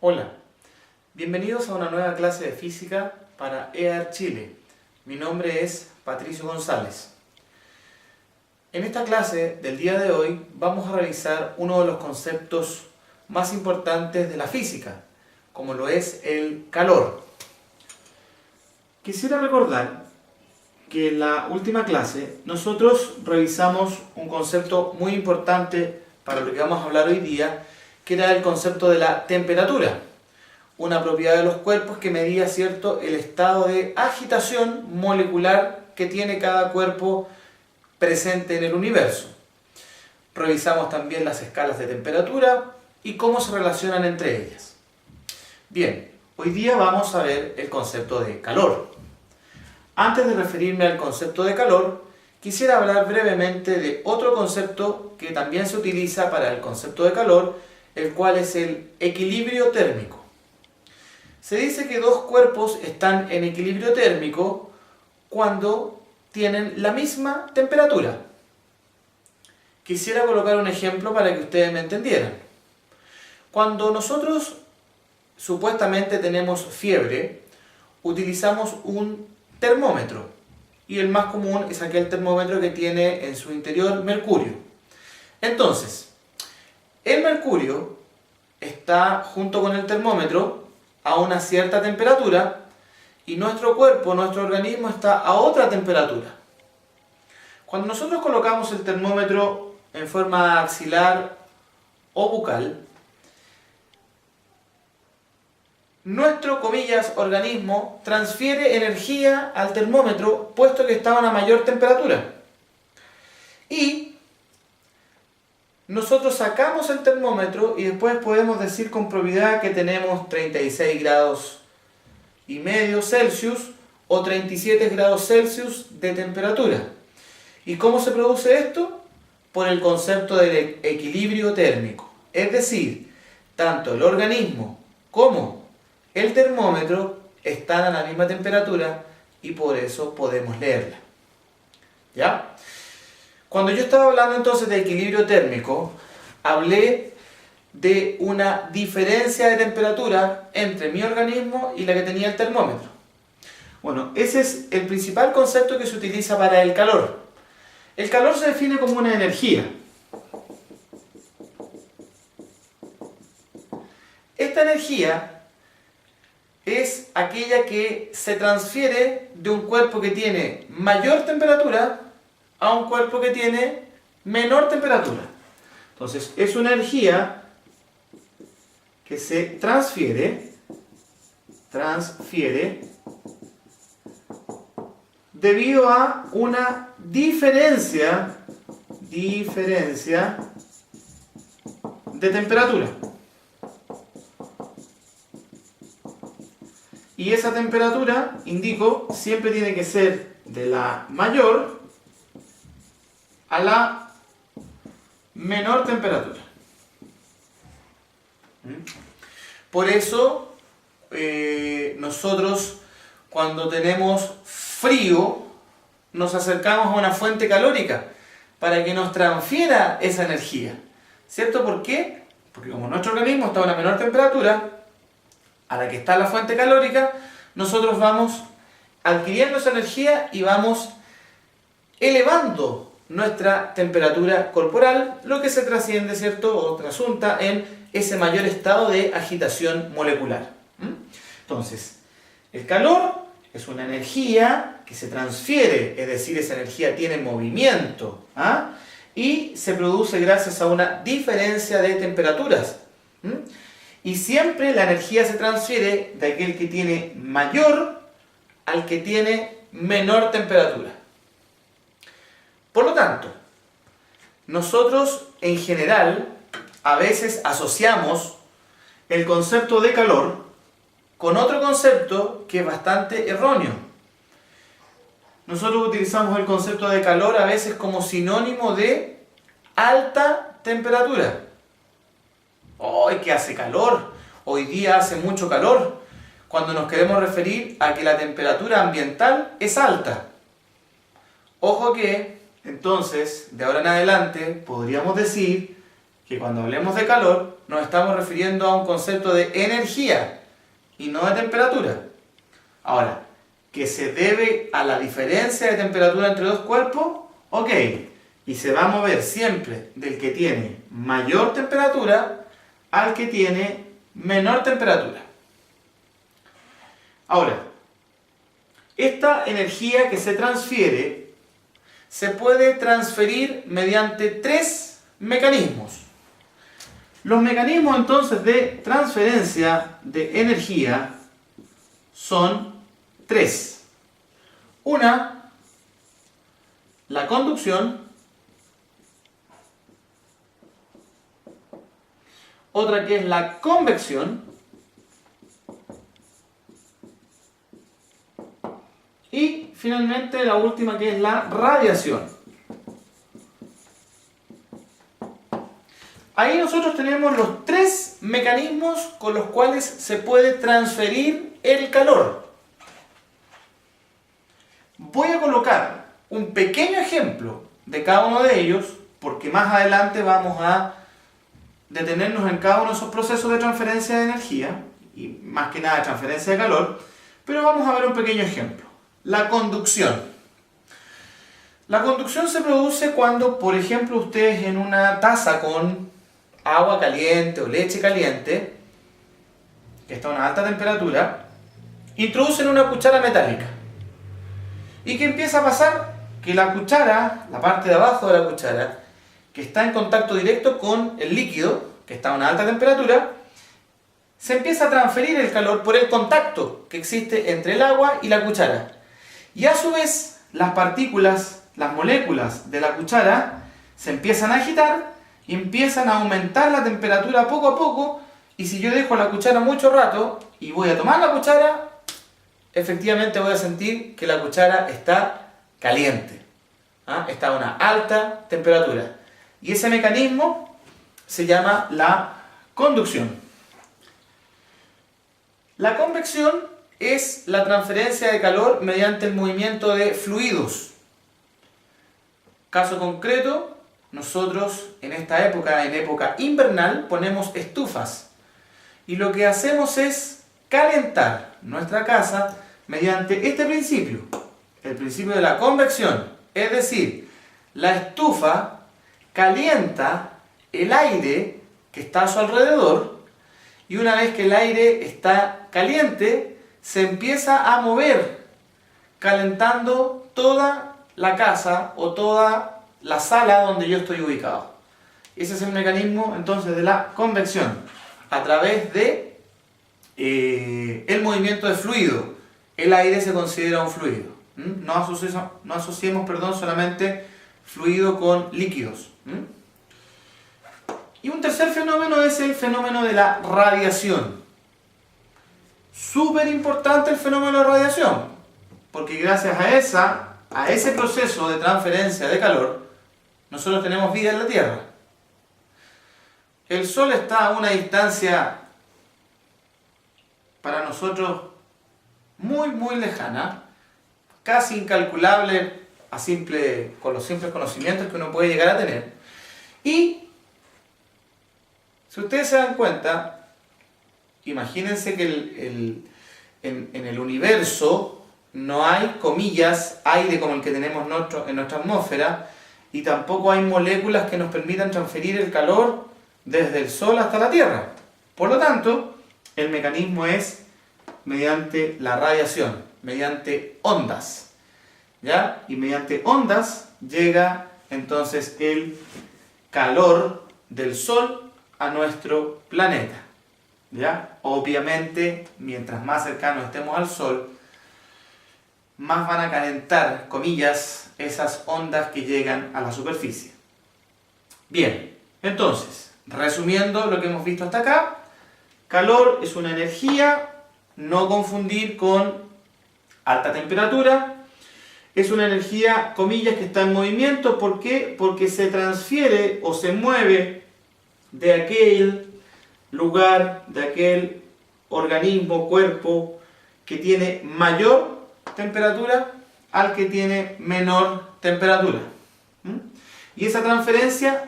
Hola, bienvenidos a una nueva clase de física para EAR Chile. Mi nombre es Patricio González. En esta clase del día de hoy vamos a revisar uno de los conceptos más importantes de la física, como lo es el calor. Quisiera recordar que en la última clase nosotros revisamos un concepto muy importante para lo que vamos a hablar hoy día, que era el concepto de la temperatura, una propiedad de los cuerpos que medía, ¿cierto?, el estado de agitación molecular que tiene cada cuerpo presente en el universo. Revisamos también las escalas de temperatura y cómo se relacionan entre ellas. Bien, hoy día vamos a ver el concepto de calor. Antes de referirme al concepto de calor, quisiera hablar brevemente de otro concepto que también se utiliza para el concepto de calor, el cual es el equilibrio térmico. Se dice que dos cuerpos están en equilibrio térmico cuando tienen la misma temperatura. Quisiera colocar un ejemplo para que ustedes me entendieran. Cuando nosotros supuestamente tenemos fiebre, utilizamos un termómetro, y el más común es aquel termómetro que tiene en su interior mercurio. Entonces, el mercurio está junto con el termómetro a una cierta temperatura y nuestro cuerpo, nuestro organismo está a otra temperatura. Cuando nosotros colocamos el termómetro en forma axilar o bucal, nuestro, comillas, organismo transfiere energía al termómetro puesto que está a una mayor temperatura. Y nosotros sacamos el termómetro y después podemos decir con propiedad que tenemos 36 grados y medio Celsius o 37 grados Celsius de temperatura. ¿Y cómo se produce esto? Por el concepto del equilibrio térmico. Es decir, tanto el organismo como el termómetro están a la misma temperatura y por eso podemos leerla. ¿Ya? Cuando yo estaba hablando entonces de equilibrio térmico, hablé de una diferencia de temperatura entre mi organismo y la que tenía el termómetro. Bueno, ese es el principal concepto que se utiliza para el calor. El calor se define como una energía. Esta energía es aquella que se transfiere de un cuerpo que tiene mayor temperatura a un cuerpo que tiene menor temperatura. Entonces, es una energía que se transfiere debido a una diferencia de temperatura. Y esa temperatura, indico, siempre tiene que ser de la mayor a la menor temperatura. Por eso, nosotros cuando tenemos frío, nos acercamos a una fuente calórica para que nos transfiera esa energía. ¿Cierto? ¿Por qué? Porque como nuestro organismo está a una menor temperatura a la que está la fuente calórica, nosotros vamos adquiriendo esa energía y vamos elevando nuestra temperatura corporal, lo que se trasciende, ¿cierto?, o trasunta en ese mayor estado de agitación molecular. Entonces, el calor es una energía que se transfiere, es decir, esa energía tiene movimiento, y se produce gracias a una diferencia de temperaturas. Y siempre la energía se transfiere de aquel que tiene mayor al que tiene menor temperatura. Por lo tanto, nosotros en general a veces asociamos el concepto de calor con otro concepto que es bastante erróneo. Nosotros utilizamos el concepto de calor a veces como sinónimo de alta temperatura. ¡Ay, que hace calor! Hoy día hace mucho calor. Cuando nos queremos referir a que la temperatura ambiental es alta. Ojo que, entonces, de ahora en adelante, podríamos decir que cuando hablemos de calor nos estamos refiriendo a un concepto de energía y no de temperatura. Ahora, ¿que se debe a la diferencia de temperatura entre dos cuerpos? Ok, y se va a mover siempre del que tiene mayor temperatura al que tiene menor temperatura. Ahora, esta energía que se transfiere se puede transferir mediante tres mecanismos. Los mecanismos entonces de transferencia de energía son tres. Una, la conducción. Otra que es la convección. Y finalmente la última que es la radiación. Ahí nosotros tenemos los tres mecanismos con los cuales se puede transferir el calor. Voy a colocar un pequeño ejemplo de cada uno de ellos, porque más adelante vamos a detenernos en cada uno de esos procesos de transferencia de energía, y más que nada de transferencia de calor, pero vamos a ver un pequeño ejemplo. La conducción. La conducción se produce cuando, por ejemplo, ustedes en una taza con agua caliente o leche caliente, que está a una alta temperatura, introducen una cuchara metálica. ¿Y qué empieza a pasar? Que la cuchara, la parte de abajo de la cuchara, que está en contacto directo con el líquido, que está a una alta temperatura, se empieza a transferir el calor por el contacto que existe entre el agua y la cuchara. Y a su vez, las partículas, las moléculas de la cuchara, se empiezan a agitar y empiezan a aumentar la temperatura poco a poco, y si yo dejo la cuchara mucho rato y voy a tomar la cuchara, efectivamente voy a sentir que la cuchara está caliente, está a una alta temperatura. Y ese mecanismo se llama la conducción. La convección es la transferencia de calor mediante el movimiento de fluidos. Caso concreto, nosotros en esta época, en época invernal, ponemos estufas. Y lo que hacemos es calentar nuestra casa mediante este principio, el principio de la convección. Es decir, la estufa calienta el aire que está a su alrededor, y una vez que el aire está caliente, se empieza a mover, calentando toda la casa o toda la sala donde yo estoy ubicado. Ese es el mecanismo entonces de la convección, a través de el movimiento de fluido. El aire se considera un fluido. No asociemos solamente fluido con líquidos. Y un tercer fenómeno es el fenómeno de la radiación. Súper importante el fenómeno de radiación, porque gracias a ese proceso de transferencia de calor, nosotros tenemos vida en la Tierra. El Sol está a una distancia para nosotros muy, muy lejana, casi incalculable con los simples conocimientos que uno puede llegar a tener. Y, si ustedes se dan cuenta, imagínense que en el universo no hay, comillas, aire como el que tenemos en nuestra atmósfera, y tampoco hay moléculas que nos permitan transferir el calor desde el Sol hasta la Tierra. Por lo tanto, el mecanismo es mediante la radiación, mediante ondas. ¿Ya? Y mediante ondas llega entonces el calor del Sol a nuestro planeta. ¿Ya? Obviamente, mientras más cercanos estemos al Sol, más van a calentar, comillas, esas ondas que llegan a la superficie. Bien, entonces, resumiendo lo que hemos visto hasta acá, calor es una energía, no confundir con alta temperatura. Es una energía, comillas, que está en movimiento. ¿Por qué? Porque se transfiere o se mueve de aquel lugar, de aquel organismo, cuerpo, que tiene mayor temperatura al que tiene menor temperatura. Y esa transferencia